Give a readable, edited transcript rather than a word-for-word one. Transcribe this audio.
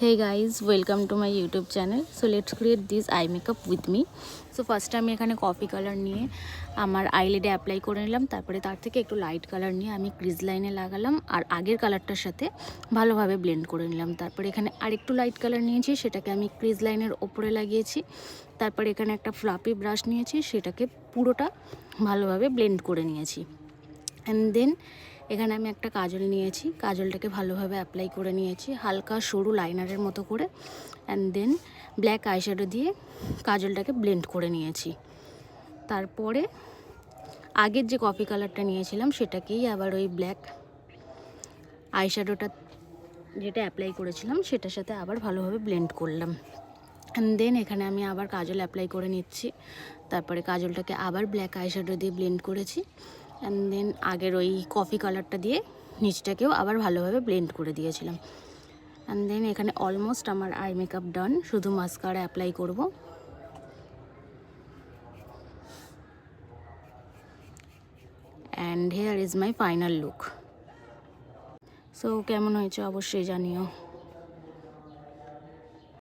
Hey guys, welcome to my YouTube channel. So let's create this eye makeup with me. So first আমি এখানে coffee colour নিয়ে আমার আইলিডে apply করে নিলাম, তারপরে তার থেকে একটু লাইট কালার নিয়ে আমি ক্রিজ লাইনে লাগালাম আর আগের কালারটার সাথে ভালোভাবে ব্লেন্ড করে নিলাম। তারপরে এখানে আরেকটু লাইট কালার নিয়েছি, সেটাকে আমি ক্রিজ লাইনের ওপরে লাগিয়েছি। তারপরে এখানে একটা ফ্লাপি ব্রাশ নিয়েছি, সেটাকে পুরোটা ভালোভাবে ব্লেন্ড করে নিয়েছি। অ্যান্ড দেন এখানে আমি একটা কাজল নিয়েছি, কাজলটাকে ভালোভাবে অ্যাপ্লাই করে নিয়েছি হালকা সরু লাইনারের মতো করে। অ্যান্ড দেন ব্ল্যাক আইশ্যাডো দিয়ে কাজলটাকে ব্লেন্ড করে নিয়েছি। তারপরে আগের যে কফি কালারটা নিয়েছিলাম সেটাকেই আবার ওই ব্ল্যাক আইশ্যাডোটা যেটা অ্যাপ্লাই করেছিলাম সেটার সাথে আবার ভালোভাবে ব্লেন্ড করলাম। অ্যান্ড দেন এখানে আমি আবার কাজল অ্যাপ্লাই করে নিচ্ছি। তারপরে কাজলটাকে আবার ব্ল্যাক আইশ্যাডো দিয়ে ব্লেন্ড করেছি। অ্যান্ড দেন আগের ওই কফি কালারটা দিয়ে নিচটাকেও আবার ভালোভাবে ব্লেন্ড করে দিয়েছিলাম। অ্যান্ড দেন এখানে অলমোস্ট আমার আই মেকআপ ডান, শুধু মাস্কারা অ্যাপ্লাই করব। And hair is my final look. So কেমন হয়েছে অবশ্যই জানিও।